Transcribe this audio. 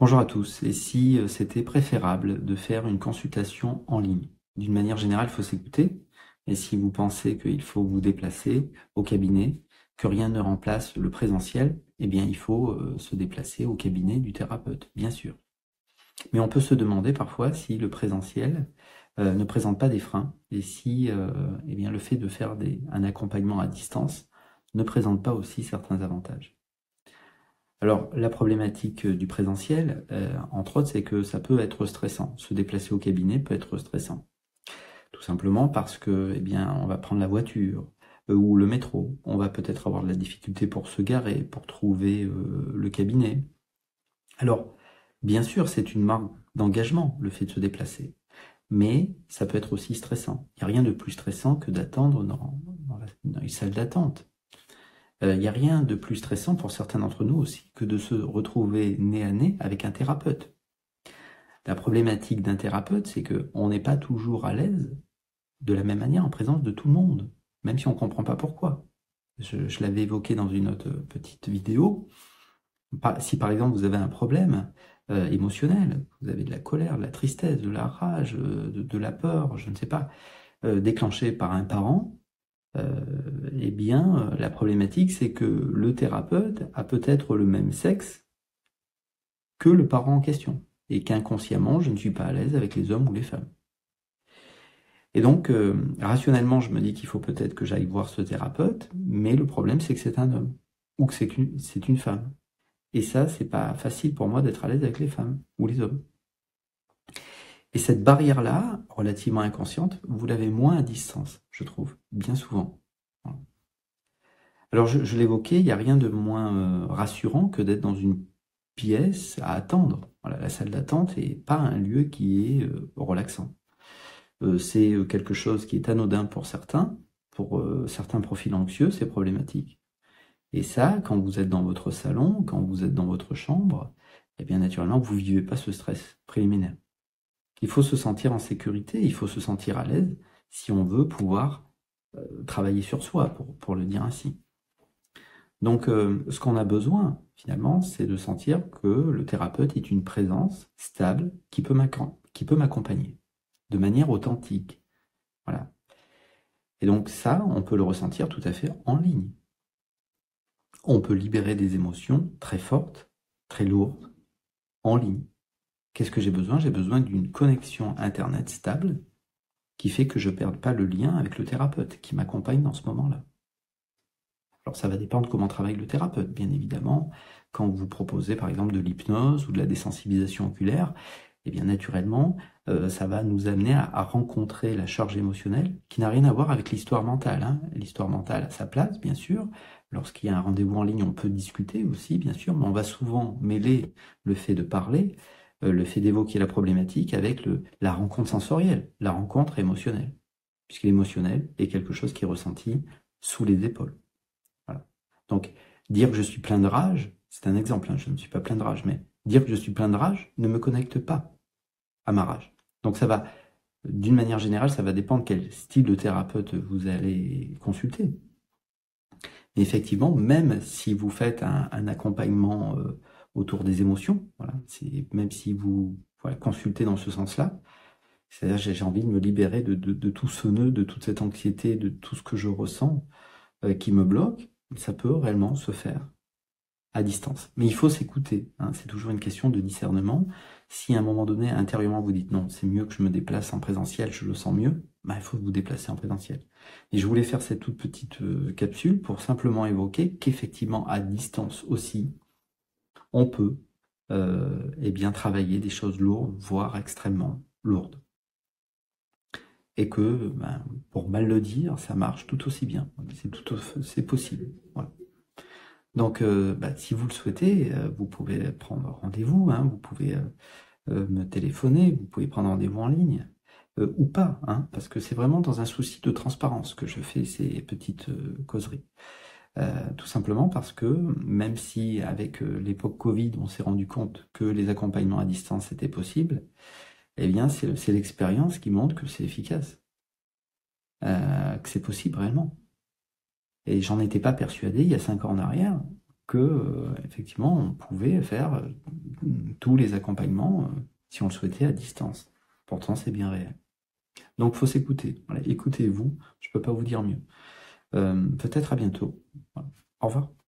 Bonjour à tous. Et si c'était préférable de faire une consultation en ligne? D'une manière générale, il faut s'écouter. Et si vous pensez qu'il faut vous déplacer au cabinet, que rien ne remplace le présentiel, eh bien, il faut se déplacer au cabinet du thérapeute, bien sûr. Mais on peut se demander parfois si le présentiel ne présente pas des freins et si eh bien, le fait de faire un accompagnement à distance ne présente pas aussi certains avantages. Alors, la problématique du présentiel, entre autres, c'est que ça peut être stressant. Se déplacer au cabinet peut être stressant. Tout simplement parce que, eh bien, on va prendre la voiture ou le métro. On va peut-être avoir de la difficulté pour se garer, pour trouver le cabinet. Alors, bien sûr, c'est une marque d'engagement, le fait de se déplacer. Mais ça peut être aussi stressant. Il n'y a rien de plus stressant que d'attendre dans une salle d'attente. Il n'y a rien de plus stressant pour certains d'entre nous aussi que de se retrouver nez à nez avec un thérapeute. La problématique d'un thérapeute, c'est qu'on n'est pas toujours à l'aise de la même manière en présence de tout le monde, même si on ne comprend pas pourquoi. Je l'avais évoqué dans une autre petite vidéo. Si par exemple vous avez un problème émotionnel, vous avez de la colère, de la tristesse, de la rage, de la peur, je ne sais pas, déclenché par un parent, eh bien, la problématique, c'est que le thérapeute a peut-être le même sexe que le parent en question, et qu'inconsciemment, je ne suis pas à l'aise avec les hommes ou les femmes. Et donc, rationnellement, je me dis qu'il faut peut-être que j'aille voir ce thérapeute, mais le problème, c'est que c'est un homme, ou que c'est une femme. Et ça, c'est pas facile pour moi d'être à l'aise avec les femmes ou les hommes. Et cette barrière-là, relativement inconsciente, vous l'avez moins à distance, je trouve, bien souvent. Voilà. Alors, je l'évoquais, il n'y a rien de moins rassurant que d'être dans une pièce à attendre. Voilà, la salle d'attente n'est pas un lieu qui est relaxant. C'est quelque chose qui est anodin pour certains. Pour certains profils anxieux, c'est problématique. Et ça, quand vous êtes dans votre salon, quand vous êtes dans votre chambre, eh bien naturellement, vous ne vivez pas ce stress préliminaire. Il faut se sentir en sécurité, il faut se sentir à l'aise si on veut pouvoir travailler sur soi, pour le dire ainsi. Donc, ce qu'on a besoin, finalement, c'est de sentir que le thérapeute est une présence stable qui peut m'accompagner de manière authentique. Voilà. Et donc ça, on peut le ressentir tout à fait en ligne. On peut libérer des émotions très fortes, très lourdes, en ligne. Qu'est-ce que j'ai besoin? J'ai besoin d'une connexion Internet stable qui fait que je ne perde pas le lien avec le thérapeute qui m'accompagne dans ce moment-là. Alors ça va dépendre comment travaille le thérapeute, bien évidemment. Quand vous proposez par exemple de l'hypnose ou de la désensibilisation oculaire, eh bien naturellement, ça va nous amener à rencontrer la charge émotionnelle qui n'a rien à voir avec l'histoire mentale, hein. L'histoire mentale a sa place, bien sûr. Lorsqu'il y a un rendez-vous en ligne, on peut discuter aussi, bien sûr, mais on va souvent mêler le fait de parler, le fait d'évoquer la problématique avec la rencontre sensorielle, la rencontre émotionnelle. Puisque l'émotionnel est quelque chose qui est ressenti sous les épaules. Voilà. Donc, dire que je suis plein de rage, c'est un exemple, hein, je ne suis pas plein de rage, mais dire que je suis plein de rage ne me connecte pas à ma rage. Donc ça va, d'une manière générale, ça va dépendre quel style de thérapeute vous allez consulter. Mais effectivement, même si vous faites un accompagnement autour des émotions, voilà, même si vous consultez dans ce sens-là, c'est-à-dire j'ai envie de me libérer de tout ce nœud, de toute cette anxiété, de tout ce que je ressens qui me bloque, ça peut réellement se faire à distance. Mais il faut s'écouter, hein, c'est toujours une question de discernement. Si à un moment donné, intérieurement, vous dites non, c'est mieux que je me déplace en présentiel, je le sens mieux, bah, il faut vous déplacer en présentiel. Et je voulais faire cette toute petite capsule pour simplement évoquer qu'effectivement, à distance aussi, on peut eh bien, travailler des choses lourdes, voire extrêmement lourdes. Et que, ben, pour mal le dire, ça marche tout aussi bien. C'est possible. Voilà. Donc, si vous le souhaitez, vous pouvez prendre rendez-vous, hein, vous pouvez me téléphoner, vous pouvez prendre rendez-vous en ligne, ou pas, hein, parce que c'est vraiment dans un souci de transparence que je fais ces petites causeries. Tout simplement parce que même si avec l'époque Covid, on s'est rendu compte que les accompagnements à distance étaient possibles, eh bien c'est l'expérience qui montre que c'est efficace, que c'est possible réellement. Et j'en étais pas persuadé il y a 5 ans en arrière, que, effectivement, on pouvait faire tous les accompagnements, si on le souhaitait, à distance. Pourtant, c'est bien réel. Donc, faut s'écouter. Voilà, écoutez-vous, je peux pas vous dire mieux. Peut-être à bientôt. Voilà. Au revoir.